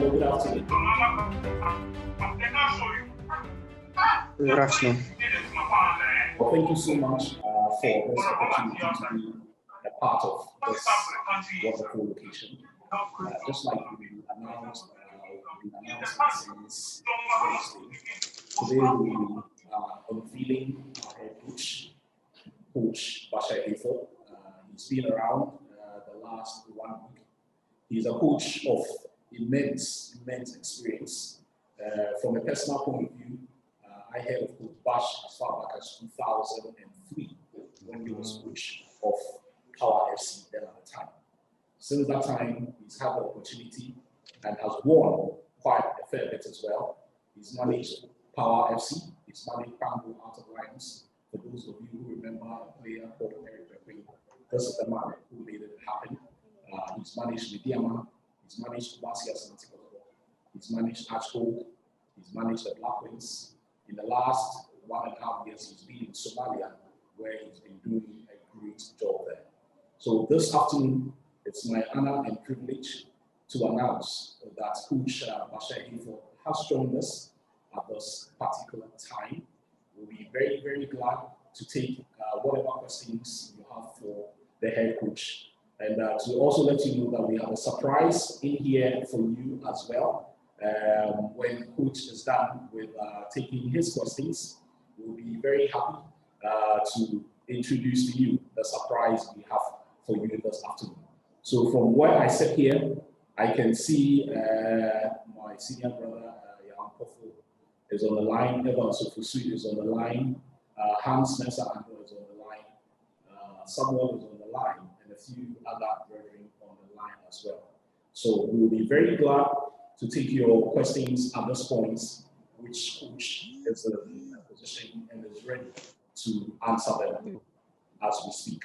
Hello, good afternoon. Good afternoon. Well, thank you so much for this opportunity to be a part of this wonderful location. Just like we announced since Wednesday, today we will be unveiling our head coach Basha Efo. He's been around the last 1 week. He's a coach of immense experience. From a personal point of view, I heard of Coach Bash as far back as 2003 when he was coach of Power FC then at the time. Since that time, he's had the opportunity and has won quite a fair bit as well. He's managed Power FC, he's managed Pango Out of Lines. For those of you who remember a player called Eric Bekwing, this is the man who made it happen. He's managed Mediama, he's managed Kubasia Santiago, he's managed Ashko, he's managed the Black Wings. In the last 1.5 years, he's been in Somalia, where he's been doing a great job there. So this afternoon, it's my honor and privilege to announce that Coach Basha Efo has joined us at this particular time. We'll be very, very glad to take whatever questions you have for the head coach. And to also let you know that we have a surprise in here for you as well. When coach is done with taking his questions, we'll be very happy to introduce to you the surprise we have for you this afternoon. So from where I sit here, I can see my senior brother, Jan Kofu, is on the line, Evan Sofusu is on the line, Hans Mesa Ando is on the line, Samuel is on the line, and a few other brethren on the line as well. So we'll be very glad to take your questions at this point, which coach is in a position and is ready to answer them as we speak.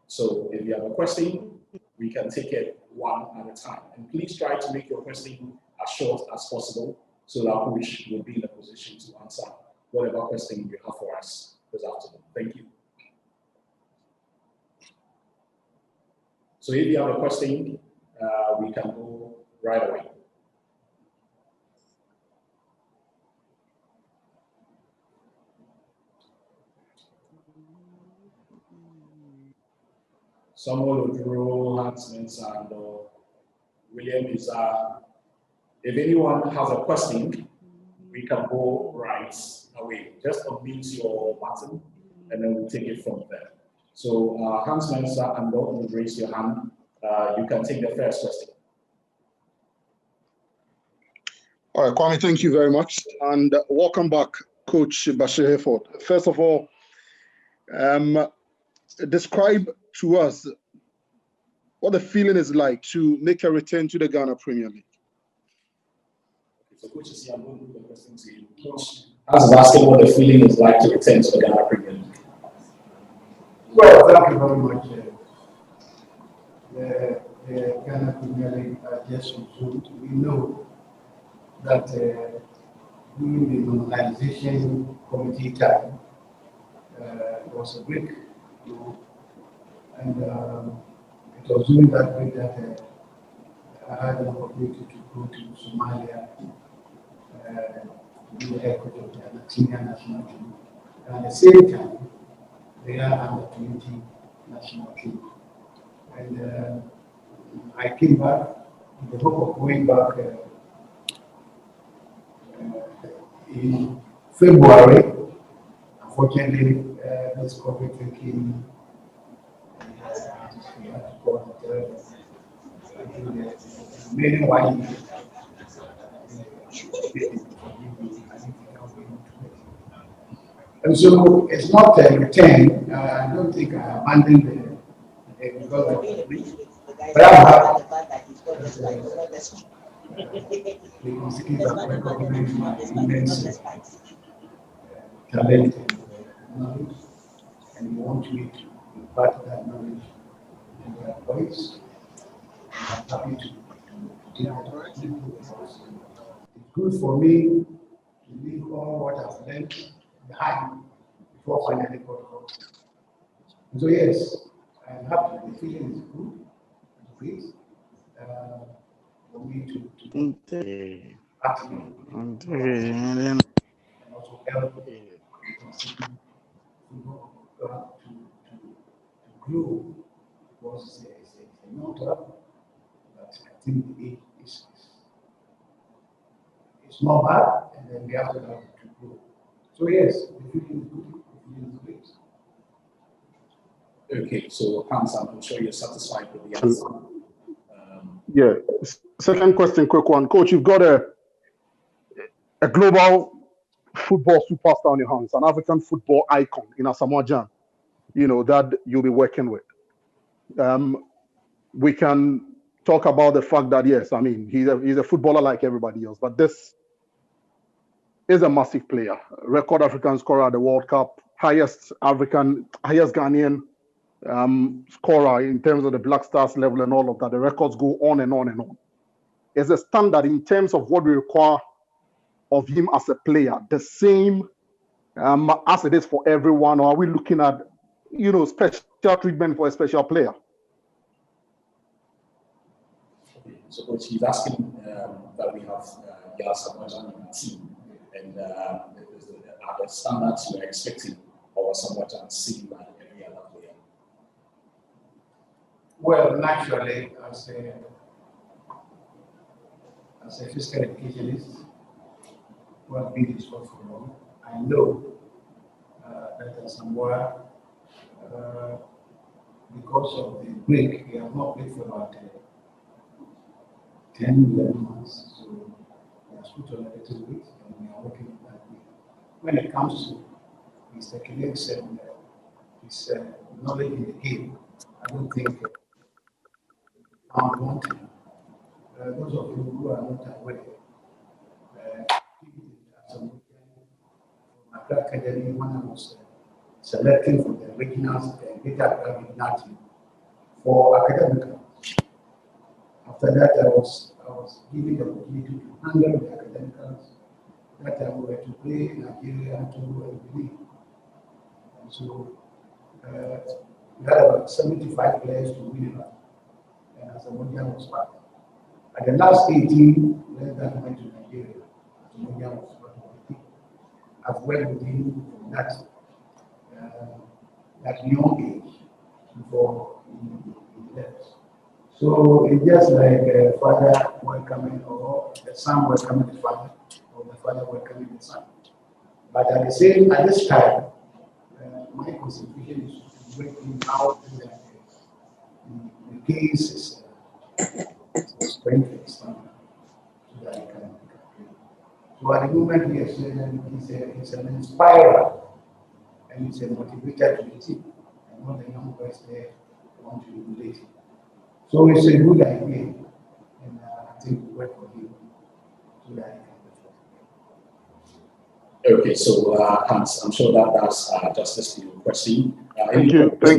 So if you have a question, we can take it one at a time. And please try to make your question as short as possible so that coach will be in a position to answer whatever question you have for us this afternoon. Thank you. So if you have a question, we can go right away. Samuel Oduro, Hans Mensah, and William Izar. If anyone has a question, we can go right away. Just unmute your button, and then we'll take it from there. So Hans Mensah and Lord, will raise your hand. You can take the first question. All right, Kwame, thank you very much. And welcome back, Coach Basha Efo. First of all, describe to us what the feeling is like to make a return to the Ghana Premier League. So Coach is here, I'm going to do the question to you. Coach, as asking what the feeling is like to return to the Ghana Premier League. Well, thank you very much. The Ghana Premier League just resumed. We know that during the normalization committee time, it was a break, and it was during that break that I had an opportunity to go to Somalia to be the head coach of the senior national team, and at the same time, they are under 20 national team. And I came back in the hope of going back in February. Unfortunately, this COVID came. We had to call the remaining 1 year. And so it's not a return. I don't think I abandoned the because of the but I'm happy. The constituents are recognizing my immense talent and knowledge, and you want me to impart that knowledge in their voice. I'm happy to do that. It's good for me to leave all what I've learned behind before finally going home. So yes, I'm happy. The feeling is good. Great. for me to And and also help football to grow because it's a young club, but I think the age is not bad, and then we have to help to grow. So yes, the feeling is good, the feeling is great. Okay, so Hans, I'm sure you're satisfied with the answer. yeah. Second question, quick one. Coach, you've got a global football superstar on your hands, an African football icon in Asamoah Gyan, that you'll be working with. We can talk about the fact that, yes, I mean, he's a footballer like everybody else, but this is a massive player. Record African scorer at the World Cup, highest Ghanaian scorer in terms of the Black Stars level and all of that. The records go on and on and on. It's a standard in terms of what we require of him as a player, the same as it is for everyone, or are we looking at, special treatment for a special player? Okay, so coach, he's asking that we have Yas Samoa in the team, and are the standards we're expecting of Samoa seen by every other player? Well, naturally, as a physical educationist who have been this work for long, I know that somewhere, because of the break, we have not played for about 10, 11 months. So we are put on a little bit and we are working on that. When it comes to Mr. Kinek's and his knowledge in the game, I don't think I want those of you who are not aware, from my academy when I was selecting for the regionals and data academic team for academic. After that, I was given the opportunity to handle the academicals. That time we were to play Nigeria to Benin. And so we had about 75 players to win it. And as a Mondial was part. At the last 18, less than went to Nigeria. As a Mondial was part of the team. I've worked with him from that young age before he left. So it's just like a father welcoming or the son welcoming the father or the father welcoming the son. But at this time, my concentration is to working out that the case is strengthened so that he can play. So at the moment he is an inspirer and he's a motivator to the team. And all the young boys there want to emulate him. So it's a good idea, and I think we work for him so that he can perform. Okay, so Hans, I'm sure that does justice to your question. Thank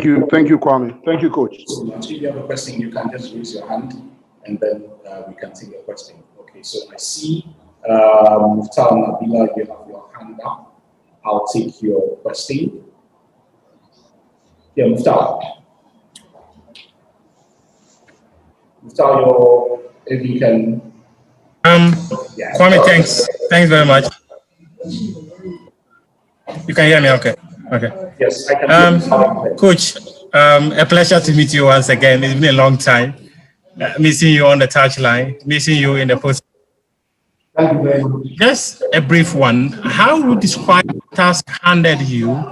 you, Kwame. Thank you, Coach. So if you have a question, you can just raise your hand, and then we can take your question. Okay, so I see Muftal Nabila, you have your hand up. I'll take your question. Yeah, Muftal. If you can. Kwame, thanks very much. You can hear me, okay? Yes, I can. Coach, a pleasure to meet you once again. It's been a long time. Missing you on the touchline, missing you in the post. Thank you very much. Just a brief one. How would you describe the task handed you,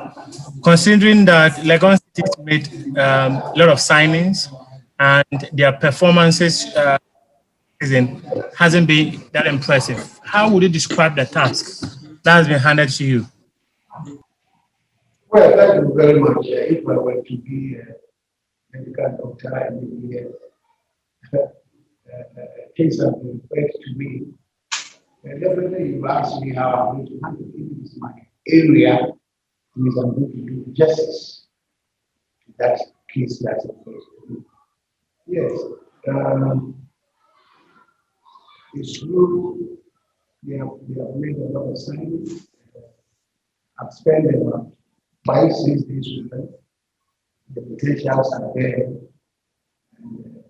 considering that Legon City made a lot of signings and their performances hasn't been that impressive? How would you describe the task that has been handed to you? Well, thank you very much. If I were to be a medical doctor and be a case of referred to me, definitely you ask me how I'm going to handle it. It is my area, means I'm going to do justice to that case that's referred to me. Yes, it's true. They have made a lot of signings. I've spent about 5-6 days with them. The potentials are there. And,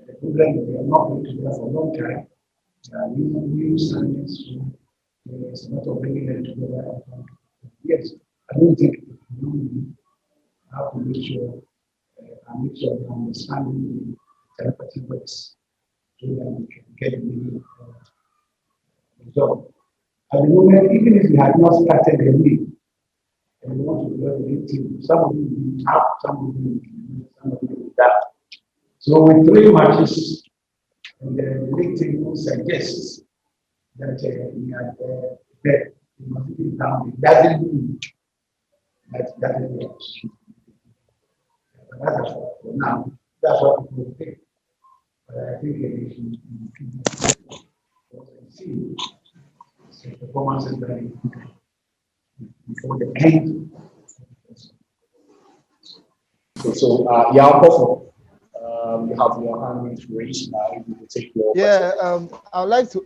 the problem is they are not going together for a long time. New signings, so there's a lot of bringing them together. Yes, I don't think we have to make sure they understand the telepathy works so that we can get the result. At the moment, even if we had not started the league, and we want to build a new team, some of you will have, some of you will that. So with 3 matches, and the league team suggests that we are there, we must be down. It doesn't mean that is it. But that's for now. That's what people think. But I think it is see the performance is very important before the end. So, Yao, you have your hand raised now. You will take your question. I'd like to.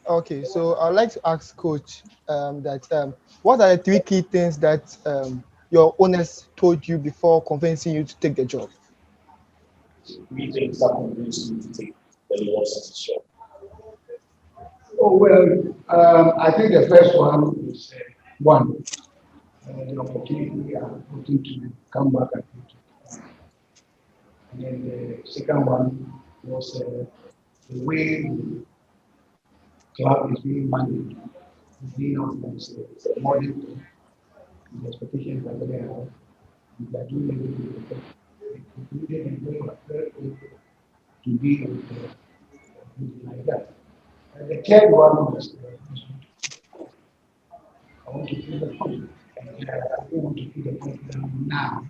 Okay, so I'd like to ask Coach that what are the 3 key things that your owners told you before convincing you to take the job? 3 things that convinced you to take the Legon City job. Oh, well, I think the first one is the opportunity I'm looking to come back and do. And then the second one was the way the club is being managed, being organized, it's a modern thing. The expectations are very high. We are doing everything including and very able to be like that. And the third one was I want to feel the conflict. And I don't want to feel the conflict now.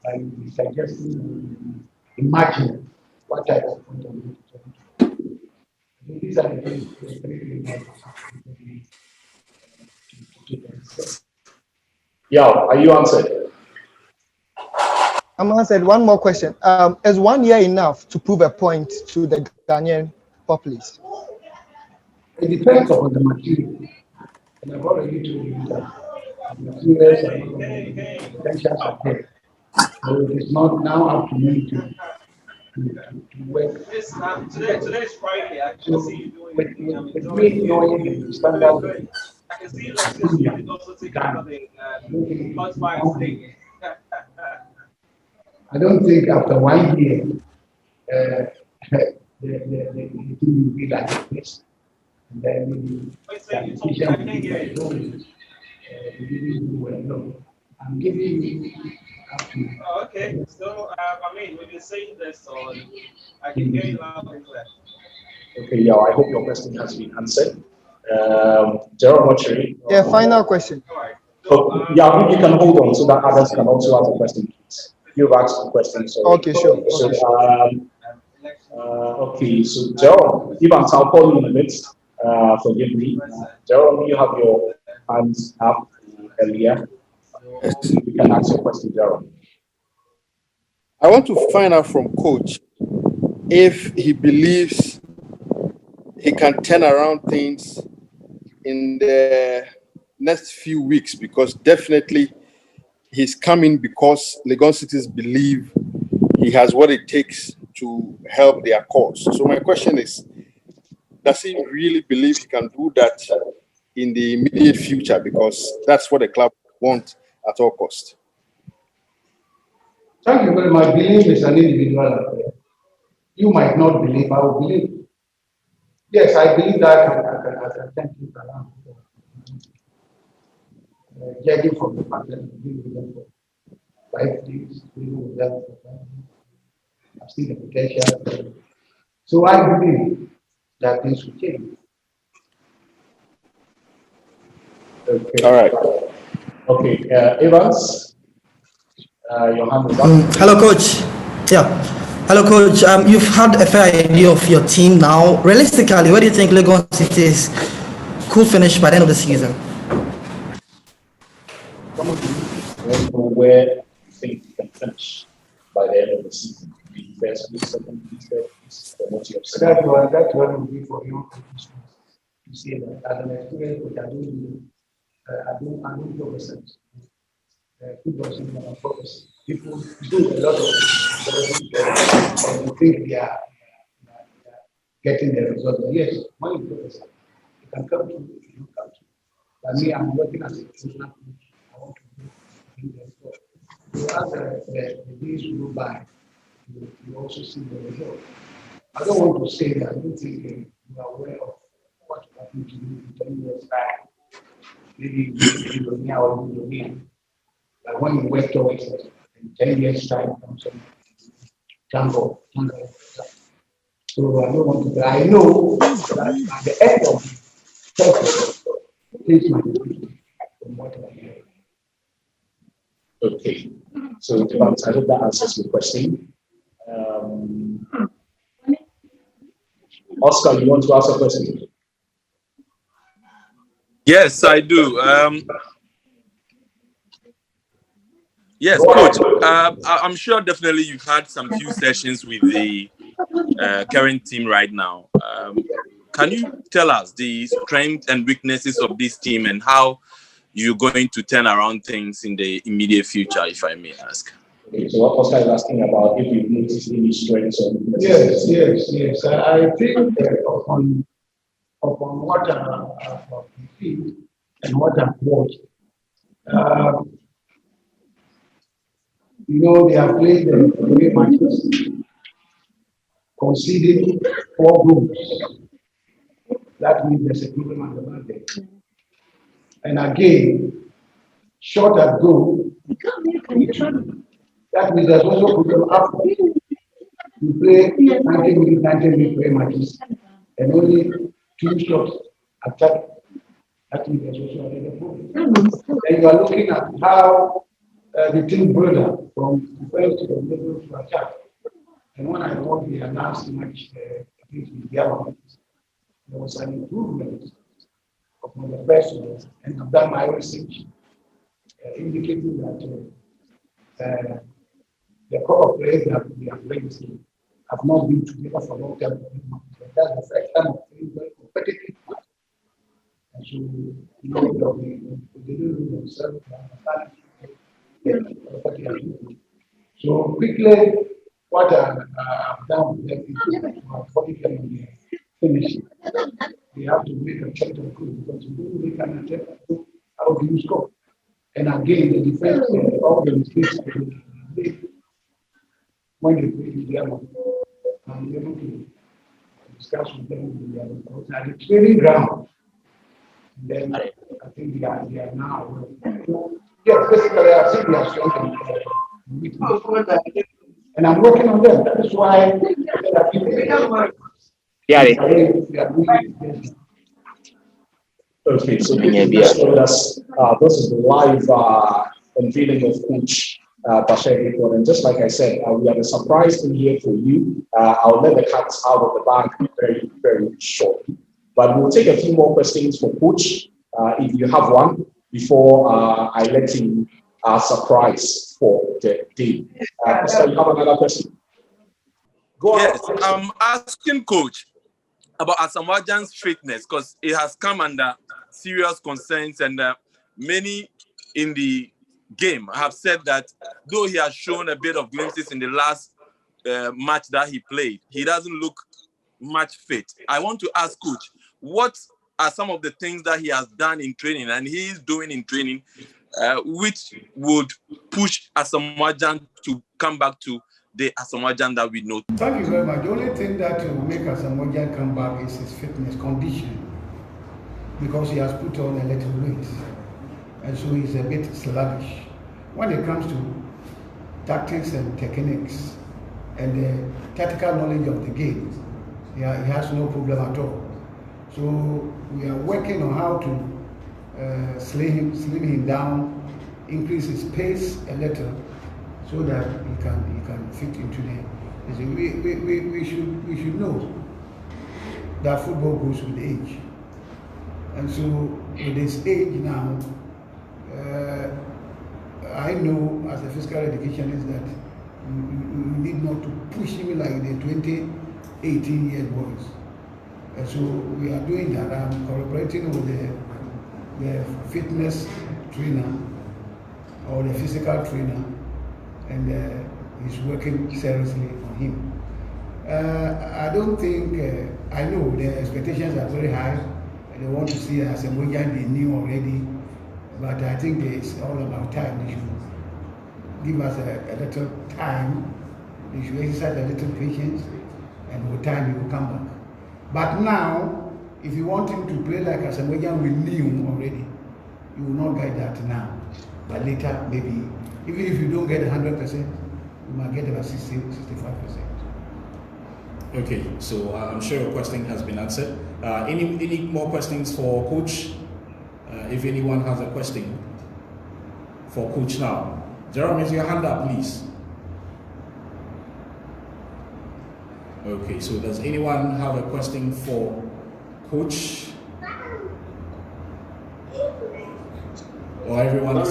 I will be suggesting imagine what type of point I'm going to do. These are the things Yeah, are you answered? I'm answered. One more question. Is 1 year enough to prove a point to the Ghanaian populace? It depends on the material. And I've already told you that the materials are potentials are there. So it is not now up to me to work. Today's Friday. I can see you doing with me knowing the standard. I can see like this. You can also take something. I don't think after 1 year the thing will be like this. And then maybe we didn't do well. No, I'm giving you up to. Oh, okay. So I mean, we've been saying this, so I can hear you loud and clear. Okay, yeah, I hope your question has been answered. Gerald Mochiri. Yeah, final question. All right. So, yeah, you can hold on so that others can also ask a question, please. You've asked the question, so. Okay, sure. So, okay, so Gerald, Evans, I'll call you in a bit. Forgive me. Gerald, you have your hands up earlier. You can ask your question, Gerald. I want to find out from Coach if he believes he can turn around things in the next few weeks, because definitely he's coming because Legon cities believe he has what it takes to help their cause. So my question is, does he really believe he can do that in the immediate future? Because that's what the club wants at all costs. Thank you very much. Belief is an individual affair. You might not believe, I will believe. Yes, I believe that I can thank you around. Judging from the fact that I've been with them for 5 days, been with them for 5 days. I've seen the potential. So I believe that things will change. Okay. All right. Okay, Evans, your hand is up. Hello, Coach. Yeah. Hello, Coach. You've had a fair idea of your team now. Realistically, where do you think Legon Cities could finish by the end of the season? Where you think you can finish by the end of the season? The first week, second week, third week, what you have said. That one will be for you to see that as an experience which I don't do research. football season, of course, people do a lot of and think they are getting the result. But yes, when you focus, you can come to, you can come to. But me, I'm working as a professional coach. I want to bring the result. So as the days go by, you also see the result. I don't want to say that I don't think you are aware of what happened to you in 10 years back. Maybe you now or you. But when you work towards it, in 10 years' time, comes some jungle. So I don't want to, but I know that at the end of the process, things might be different from what I hear. Okay. So I hope that answers your question. Oscar, you want to ask a question? Yes, I do. Yes, Coach. I'm sure definitely you've had some few sessions with the current team right now. Can you tell us the strengths and weaknesses of this team and how you're going to turn around things in the immediate future, if I may ask? Okay, so what Oscar is asking about if you've noticed any strengths or weaknesses? Yes. I think upon what I've seen and what I've watched, they have played the 3 matches, conceding 4 goals. That means there's a problem at the back there. And again, short at goal, that means there's also a problem up. You play 90 minutes 3 matches, and only 2 shots attack. That means there's also another problem. And you are looking at how the team builder from defense to the middle to attack. And when I watched the last match against the Diamond, there was an improvement of the first one, and I've done my research indicating that the core of players that we have played have not been together for a long time. That's the first time of playing very competitive match. And so, they don't know themselves. So quickly, what I've done with them is body can finish. They have to make a change of goal because you don't make an attempt, how do you score? And again, the defense, all the mistakes they make when they play the Diamond, I'm able to discuss with them because at the training ground, then I think they are now. Yes, basically, I've seen their strength and I'm working on them. That is why Okay, so just told us this is the live unveiling of Coach Bashir Legon. And just like I said, we have a surprise in here for you. I'll let the cats out of the bag very, very shortly. But we'll take a few more questions for Coach, if you have one, before I let him surprise for the day. So you have another question? Go ahead. Yes, I'm asking Coach about Asamoah Gyan's fitness because it has come under serious concerns, and many in the game have said that though he has shown a bit of glimpses in the last match that he played, he doesn't look much fit. I want to ask Coach, what are some of the things that he has done in training and he is doing in training which would push Asamoah Gyan to come back to the Asamoah Gyan that we know? Thank you very much. The only thing that will make Asamoah Gyan come back is his fitness condition, because he has put on a little weight, and so he's a bit sluggish. When it comes to tactics and techniques and the tactical knowledge of the game, he has no problem at all. So we are working on how to slim him down, increase his pace a little, so that he can fit into the. We should know that football goes with age, and so with his age now, I know as a physical educationist that we need not to push him like the 18-year boys. And so we are doing that. I'm cooperating with the fitness trainer or the physical trainer, and he's working seriously on him. I don't think, I know the expectations are very high. They want to see as a Mojan they knew already, but I think it's all about time. They should give us a little time. They should exercise a little patience, and with time he will come back. But now, if you want him to play like Asamoah we knew already, you will not get that now. But later, maybe, even if you don't get 100%, you might get about 60, 65%. Okay, so I'm sure your question has been answered. Any more questions for Coach? If anyone has a question for Coach now. Jerome, raise your hand up, please. Okay, so does anyone have a question for Coach? Or everyone is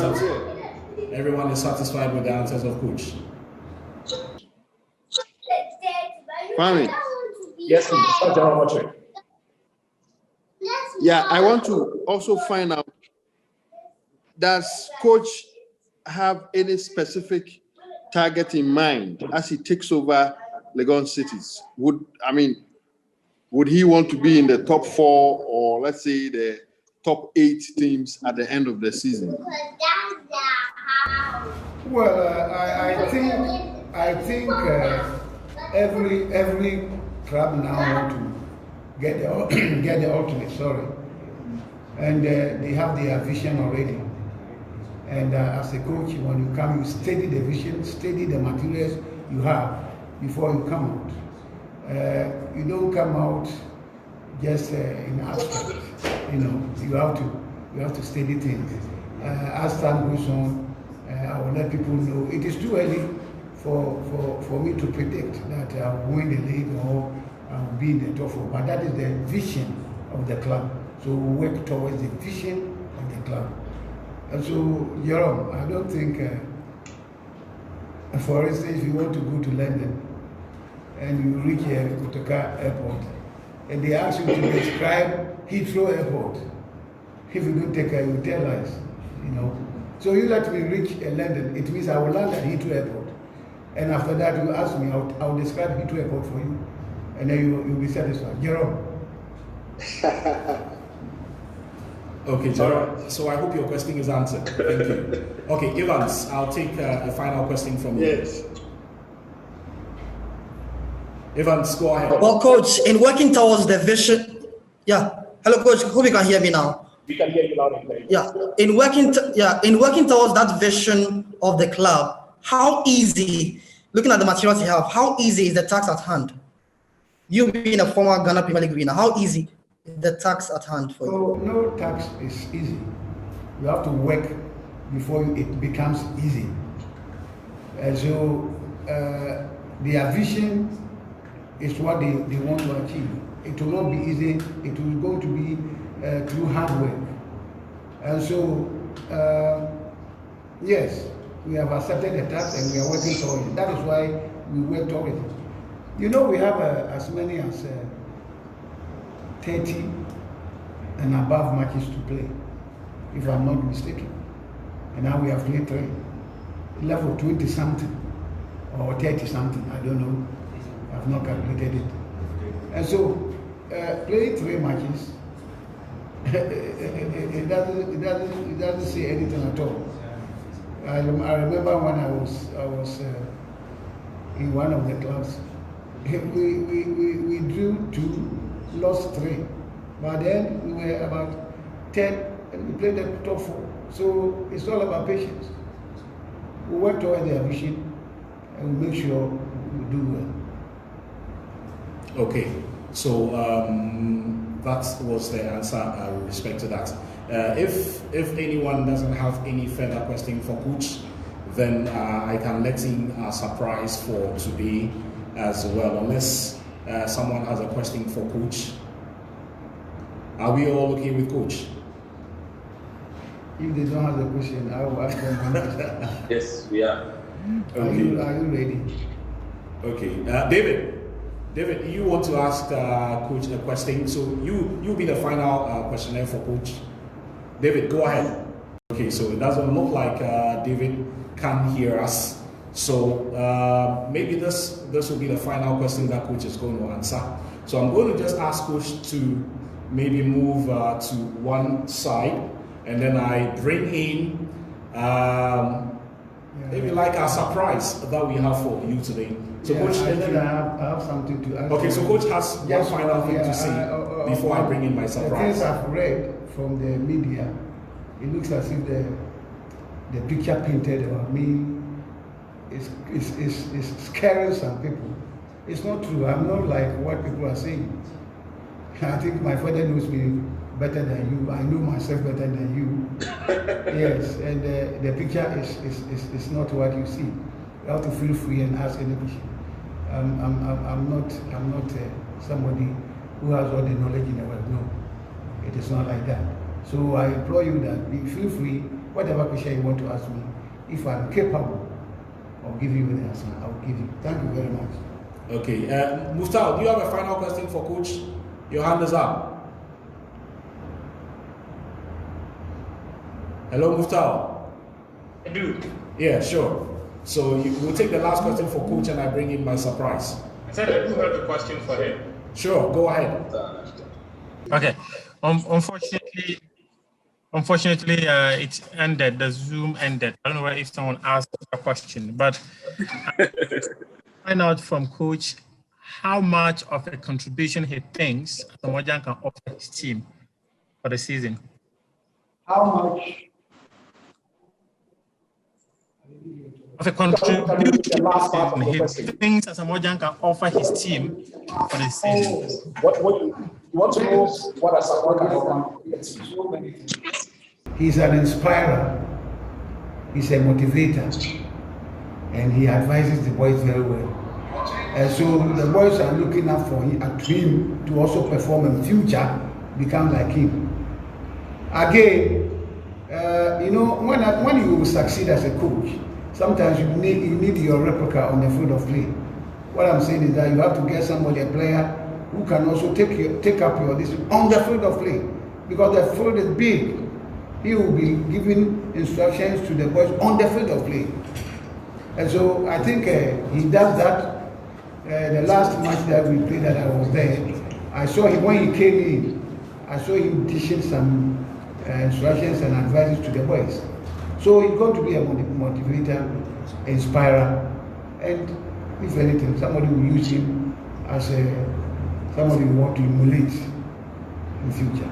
satisfied with the answers of Coach? Fine. Yes, Jerome. Yeah, I want to also find out, does Coach have any specific target in mind as he takes over Legon cities? Would he want to be in the top 4 or let's say the top 8 teams at the end of the season? Well, I think every club now want to get the ultimate. Sorry, and they have their vision already. And as a coach, when you come, you study the vision, study the materials you have before you come out. You don't come out just in abstract. You have to study things. As time goes on, I will let people know. It is too early for me to predict that I will win the league or I will be in the top 4. But that is the vision of the club. So we work towards the vision of the club. And so, Jerome, I don't think, for instance, if you want to go to London and you reach Kotoka Airport and they ask you to describe Heathrow Airport, if you don't take care, you tell us, So you let me reach London, it means I will land at Heathrow Airport. And after that, you ask me, I'll describe Heathrow Airport for you. And then you'll be satisfied. Jerome. Okay, Jerome. So I hope your question is answered. Thank you. Okay, Evans, I'll take a final question from you. Yes. Evans, go ahead. Well, Coach, in working towards the vision, yeah. Hello, Coach. Hope you can hear me now. We can hear you loud and clear. Yeah. In working towards that vision of the club, how easy, looking at the materials you have, how easy is the task at hand? You being a former Ghana Premier League winner, how easy is the task at hand for you? No task is easy. You have to work before it becomes easy. And so their vision is what they want to achieve. It will not be easy. It will going to be through hard work. And so, yes, we have accepted the task and we are working towards it. That is why we work towards it. We have as many as 30 and above matches to play, if I'm not mistaken. And now we have played 3. Level 20 something or 30 something, I don't know. I've not calculated it. And so, playing 3 matches, it doesn't say anything at all. I remember when I was in one of the clubs, we drew 2, lost 3. But then we were about 10 and we played the top 4. So it's all about patience. We work towards the vision and we make sure we do well. Okay, so that was the answer with respect to that. If anyone doesn't have any further question for Coach, then I can let him surprise for today as well, unless someone has a question for Coach. Are we all okay with Coach? If they don't have the question, I will ask them. Yes, we are. Okay. Are you ready? Okay, David, you want to ask Coach a question, so you'll be the final questionnaire for Coach. David, go ahead. Okay. Okay, so it doesn't look like David can hear us. So maybe this will be the final question that coach is going to answer. So I'm going to just ask coach to maybe move to one side, and then I bring in maybe like a surprise that we have for you today. So coach, I have something to add. Okay, so coach has one final thing to say before I bring in my surprise. The things I've read from the media, it looks as if the picture painted about me is scaring some people. It's not true. I'm not like what people are saying. I think my father knows me better than you. I know myself better than you. Yes, and the picture is not what you see. You have to feel free and ask any question. I'm not somebody who has all the knowledge in the world. No, it is not like that. So I implore you that feel free. Whatever question you want to ask me, if I'm capable of giving you the answer, I will give you. Thank you very much. Okay, Muftal, do you have a final question for coach? Your hand is up. Hello, Muftal. I do. Yeah, sure. So we'll take the last question for coach, and I bring in my surprise. I said I do have a question for him. Sure, go ahead. Okay. Unfortunately, it ended. The Zoom ended. I don't know if someone asked a question, but find out from coach how much of a contribution he thinks Samojan can offer his team for the season. How much? Of a contribution he thinks Samojan can offer his team for the season. You want to know what Asamoah can offer? He's an inspirer. He's a motivator, and he advises the boys very well. And so the boys are looking up for him to also perform in future, become like him. Again, when you succeed as a coach, sometimes you need your replica on the field of play. What I'm saying is that you have to get somebody, a player, who can also take up your this on the field of play, because the field is big. He will be giving instructions to the boys on the field of play. And so I think he does that. The last match that we played, that I was there, I saw him when he came in. I saw him teaching some instructions and advices to the boys. So he's going to be a motivator, inspirer, and if anything, somebody will use him as somebody who want to emulate in future.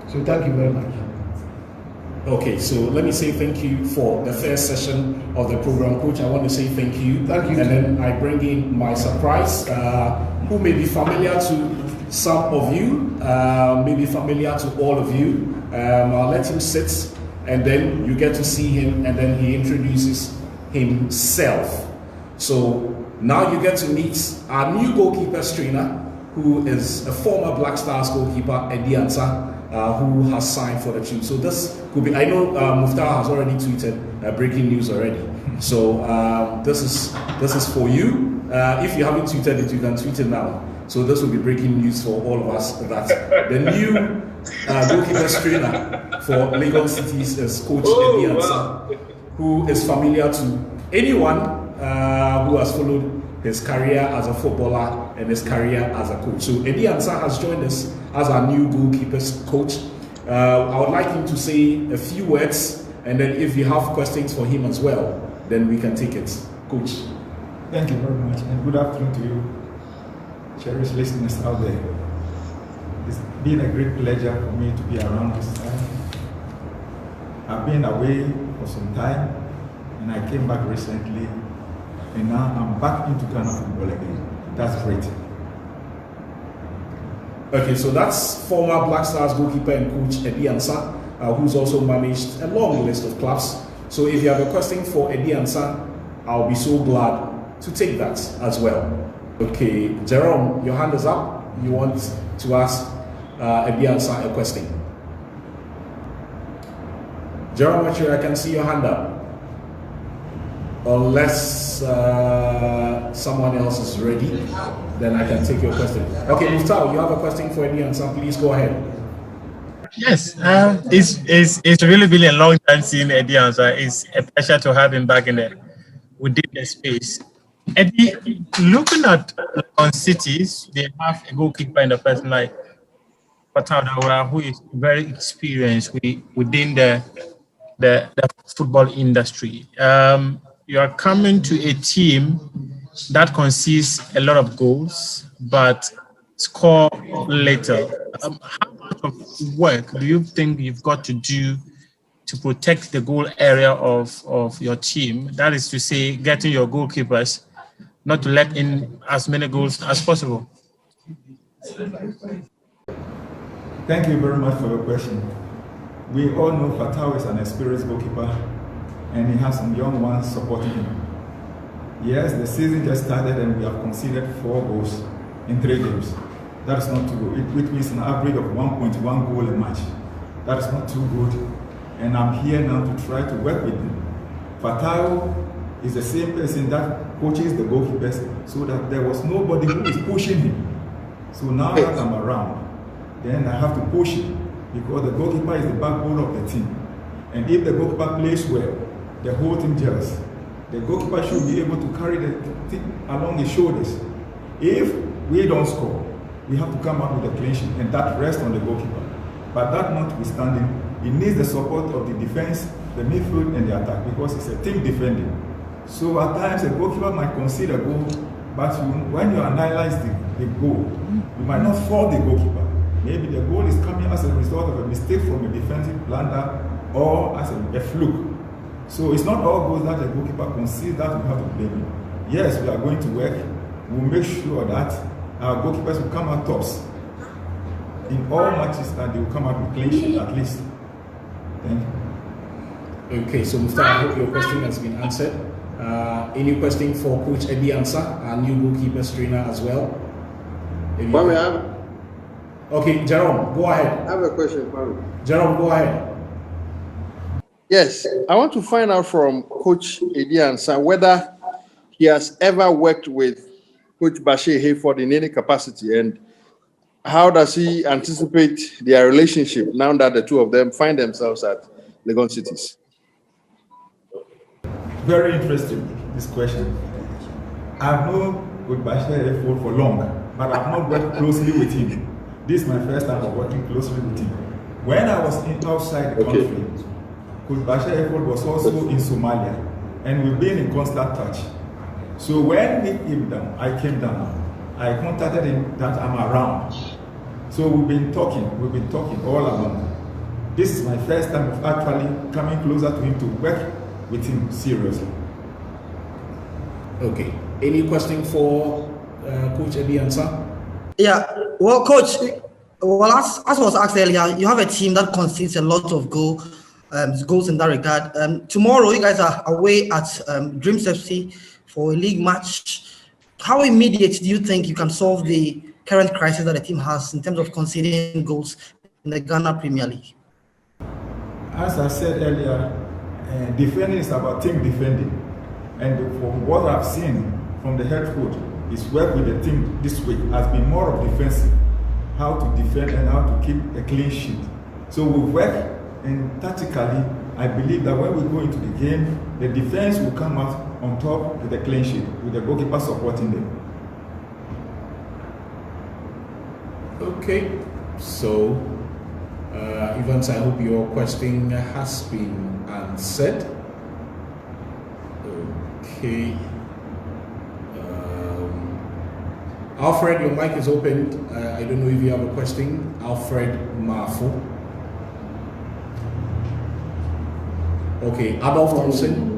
So thank you very much. Okay, so let me say thank you for the first session of the program, coach. I want to say thank you. Thank you. And then I bring in my surprise, who may be familiar to some of you, may be familiar to all of you. I'll let him sit, and then you get to see him, and then he introduces himself. So now you get to meet our new goalkeepers trainer, who is a former Black Stars goalkeeper, Eddie Ansah, who has signed for the team. So this could be, I know Muftar has already tweeted breaking news already. So this is for you. If you haven't tweeted it, you can tweet it now. So this will be breaking news for all of us, that the new goalkeepers trainer for Legon Cities is Coach Eddie Ansah, who is familiar to anyone who has followed his career as a footballer and his career as a coach. So Eddie Ansah has joined us as our new goalkeepers coach. I would like him to say a few words, and then if you have questions for him as well, then we can take it. Coach. Thank you very much, and good afternoon to you, cherished listeners out there. It's been a great pleasure for me to be around this time. I've been away for some time, and I came back recently, and now I'm back into Ghana football again. That's great. Okay, so that's former Black Stars goalkeeper and coach Eddie Ansah, who's also managed a long list of clubs. So if you have a question for Eddie Ansah, I'll be so glad to take that as well. Okay, Jerome, your hand is up. You want to ask Eddie Ansah a question? Jerome, I can see your hand up. Unless someone else is ready, then I can take your question. Okay, Muftar, you have a question for Eddie Ansah, please go ahead. Yes, it's really been a long time seeing Eddie Ansah. It's a pleasure to have him back within the space. Eddie, looking at on cities, they have a goalkeeper in the person like Fatah Daura, who is very experienced within the football industry. You are coming to a team that concedes a lot of goals, but score little. How much of work do you think you've got to do to protect the goal area of your team? That is to say, getting your goalkeepers not to let in as many goals as possible. Thank you very much for your question. We all know Fatah is an experienced goalkeeper, and he has some young ones supporting him. Yes, the season just started and we have conceded 4 goals in 3 games. That is not too good, which means an average of 1.1 goal a match. That is not too good. And I'm here now to try to work with him. Fatah is the same person that coaches the goalkeepers, so that there was nobody who is pushing him. So now that I'm around, then I have to push him, because the goalkeeper is the backbone of the team. And if the goalkeeper plays well, the whole team gels. The goalkeeper should be able to carry the team along his shoulders. If we don't score, we have to come out with a clean sheet, and that rests on the goalkeeper. But that notwithstanding, he needs the support of the defense, the midfield, and the attack, because it's a team defending. So at times, a goalkeeper might concede a goal, but when you analyze the goal, you might not fault the goalkeeper. Maybe the goal is coming as a result of a mistake from a defensive blunder or as a fluke. So it's not all goals that the goalkeeper concedes that we have to blame him. Yes, we are going to work. We'll make sure that our goalkeepers will come out tops in all matches, and they will come out with clean sheet at least. Thank you. Okay, so Mr. I hope your question has been answered. Any question for Coach Eddie Ansah, our new goalkeepers trainer as well? Okay, Jerome, go ahead. I have a question, Mary. Jerome, go ahead. Yes, I want to find out from Coach Eddie Ansah whether he has ever worked with Coach Bashir Hayford in any capacity, and how does he anticipate their relationship now that the two of them find themselves at Legon Cities? Very interesting, this question. I've known Coach Bashir Hayford for long, but I've not worked closely with him. This is my first time of working closely with him. When I was outside the country, Coach Bashir Hayford was also in Somalia, and we've been in constant touch. So when he came down, I contacted him that I'm around. So we've been talking all along. This is my first time of actually coming closer to him to work with him seriously. Okay. Any question for Coach Eddie Ansah? Yeah, well, Coach, as was asked earlier, you have a team that concedes a lot of goals in that regard. Tomorrow, you guys are away at Dreams FC for a league match. How immediate do you think you can solve the current crisis that the team has in terms of conceding goals in the Ghana Premier League? As I said earlier, defending is about team defending. And from what I've seen from the head coach, his work with the team this week has been more of defensive, how to defend and how to keep a clean sheet. So we work, and tactically, I believe that when we go into the game, the defense will come out on top with a clean sheet, with the goalkeeper supporting them. Okay, so Evans, I hope your question has been answered. Okay. Alfred, your mic is open. I don't know if you have a question. Alfred Mafu. Okay, Adolf Thompson.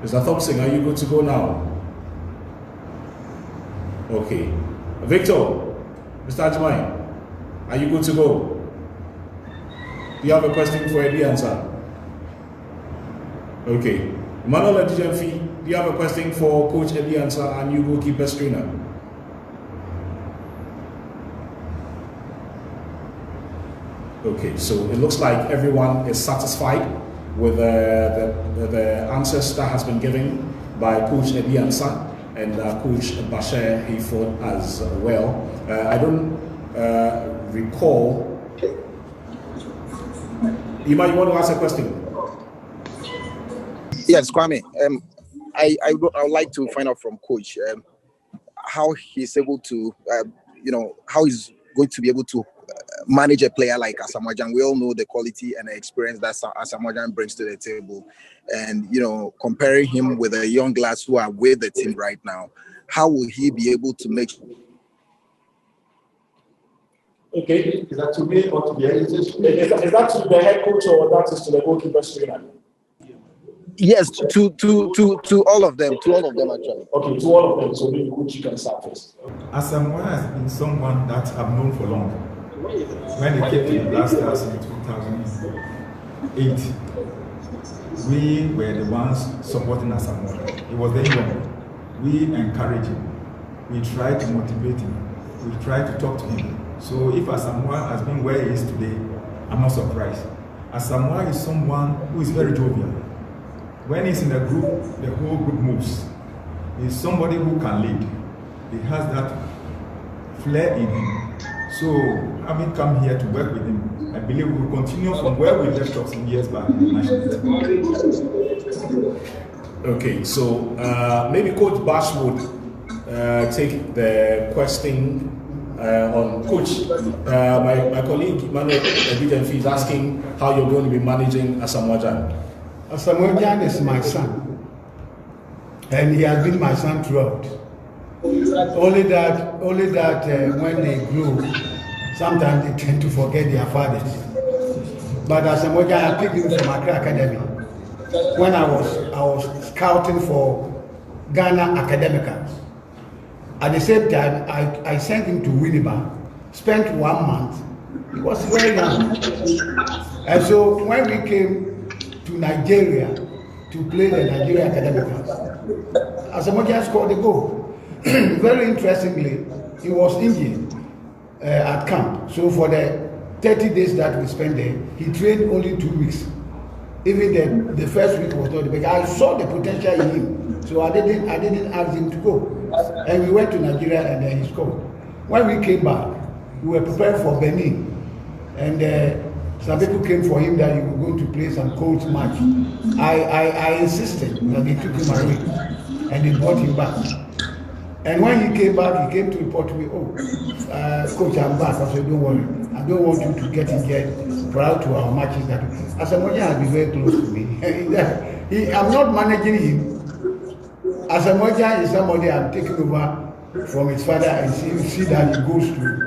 Mr. Thompson, are you good to go now? Okay. Victor, Mr. Ajmai, are you good to go? Do you have a question for Eddie Ansah? Okay. Emmanuel Adijamfi, do you have a question for Coach Eddie Ansah, our new goalkeepers trainer? Okay, so it looks like everyone is satisfied with the answers that has been given by Coach Eddie Ansah and Coach Bashir Hayford as well. I don't recall. Ima, you want to ask a question? Yes, Kwame. I would like to find out from Coach how he's able to, how he's going to be able to manage a player like Asamoah Gyan. We all know the quality and the experience that Asamoah Gyan brings to the table. And, comparing him with the young lads who are with the team right now, how will he be able to make... Okay, is that to me or to the head? Is that to the head coach or that is to the goalkeepers trainer? Yes, to all of them, actually. Okay, to all of them. So maybe coach, you can start first. Asamoah has been someone that I've known for long. When he came to the Blasters in 2008, we were the ones supporting Asamoah. He was very young. We encouraged him. We tried to motivate him. We tried to talk to him. So if Asamoah has been where he is today, I'm not surprised. Asamoah is someone who is very jovial. When he's in a group, the whole group moves. He's somebody who can lead. He has that flair in him. So having come here to work with him, I believe we will continue from where we left off some years back. Okay, so maybe Coach Bash would take the question on Coach. My colleague Manuel Ebidenfi is asking how you're going to be managing Asamoah Gyan. Asamoah Gyan is my son, and he has been my son throughout. Only that when they grow, sometimes they tend to forget their fathers. But Asamoah Gyan, I picked him from Accra Academy when I was scouting for Ghana Academicals. At the same time, I sent him to Winnipeg, spent 1 month. He was very young. And so when we came to Nigeria to play the Nigeria Academicals, Asamoah Gyan scored a goal. Very interestingly, he was injured at camp. So for the 30 days that we spent there, he trained only 2 weeks. Even the first week was not the best. I saw the potential in him, so I didn't ask him to go. And we went to Nigeria and then he scored. When we came back, we were prepared for Benin, and some people came for him that he was going to play some coach match. I insisted that they took him away and they brought him back. And when he came back, he came to report to me, Coach, I'm back. I said, don't worry. I don't want you to get injured prior to our matches. Asamoah Gyan has been very close to me. I'm not managing him. Asamoah Gyan is somebody I'm taking over from his father and see that he goes through.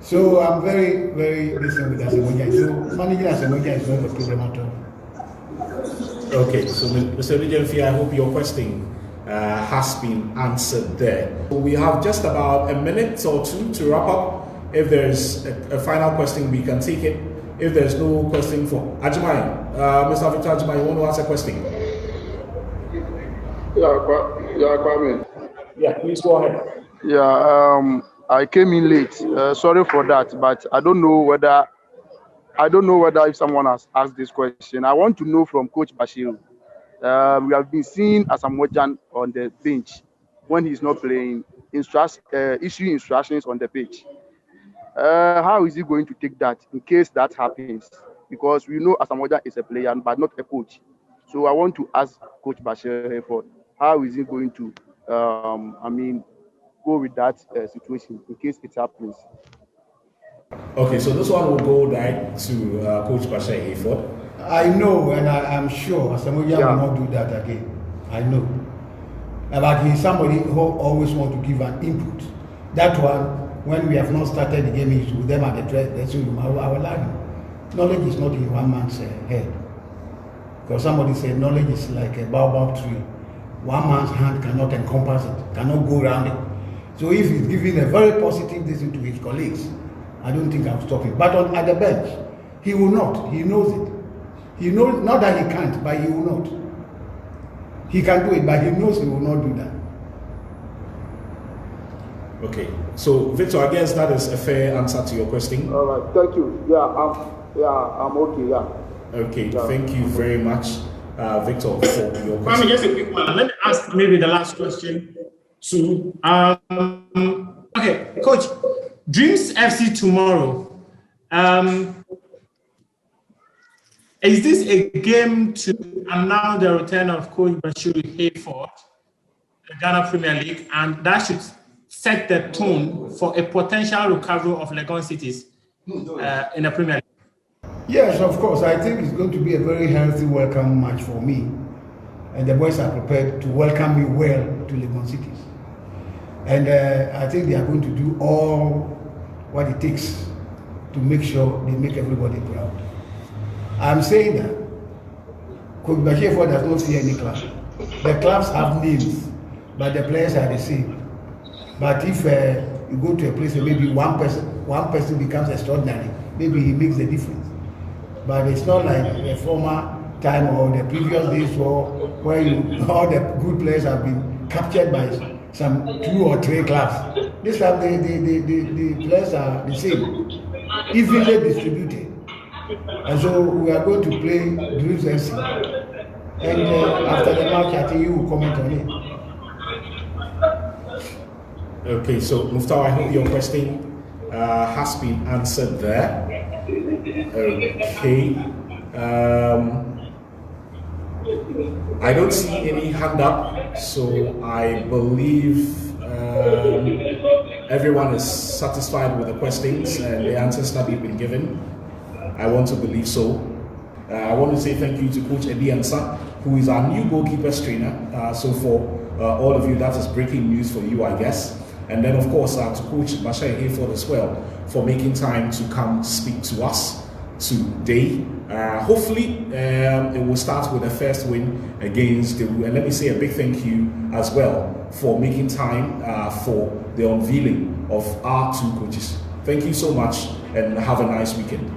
So I'm very, very listening with Asamoah Gyan. So managing Asamoah Gyan is not a problem at all. Okay, so Mr. Ebidenfi, I hope your question has been answered there. We have just about a minute or two to wrap up. If there's a final question, we can take it. If there's no question for Ajimai, Mr. Victor Ajimai, you want to ask a question? Yeah, Kwame. Yeah, please go ahead. Yeah, I came in late. Sorry for that, but I don't know whether if someone has asked this question. I want to know from Coach Bashiru. We have been seeing Asamoah Gyan on the bench when he's not playing, issuing instructions on the pitch. How is he going to take that in case that happens? Because we know Asamoah Gyan is a player but not a coach. So I want to ask Coach Bashir for how is he going to, go with that situation in case it happens. Okay, so this one will go direct to Coach Bashir Hayford. I know, and I'm sure Asamoah Gyan will not do that again. I know. But he's somebody who always wants to give an input. That one, when we have not started the game, he's with them at the dressing room. I will learn. Knowledge is not in one man's head. Because somebody said knowledge is like a baobab tree. One man's hand cannot encompass it, cannot go around it. So if he's giving a very positive decision to his colleagues, I don't think I'll stop him. But at the bench, he will not. He knows it. He knows, not that he can't, but he will not. He can do it, but he knows he will not do that. Okay, so Victor, I guess that is a fair answer to your question. All right, thank you. I'm okay. Okay, thank you very much, Victor, for your question. Just a quick one. Let me ask maybe the last question to. Okay, Coach. Dreams FC tomorrow. Is this a game to announce the return of Coach Bashir Hayford, the Ghana Premier League, and that should set the tone for a potential recovery of Legon cities in the Premier League? Yes, of course. I think it's going to be a very healthy welcome match for me. And the boys are prepared to welcome me well to Legon cities. And I think they are going to do all what it takes to make sure they make everybody proud. I'm saying that Coach Bashir does not fear any club. The clubs have names, but the players are the same. But if you go to a place and maybe one person becomes extraordinary, maybe he makes the difference. But it's not like a former time or the previous days where all the good players have been captured by some 2 or 3 clubs. This time the players are the same, evenly distributed. And so we are going to play Dreams FC. And after the match, I think you will comment on it. Okay, so Muftau, I hope your question has been answered there. Okay. I don't see any hand up, so I believe everyone is satisfied with the questions and the answers that we've been given. I want to believe so. I want to say thank you to Coach Eddie Ansah, who is our new goalkeepers trainer. So for all of you, that is breaking news for you, I guess. And then, of course, to Coach Bashir Hayford as well for making time to come speak to us today. Hopefully, it will start with a first win against the. And let me say a big thank you as well for making time for the unveiling of our 2 coaches. Thank you so much and have a nice weekend.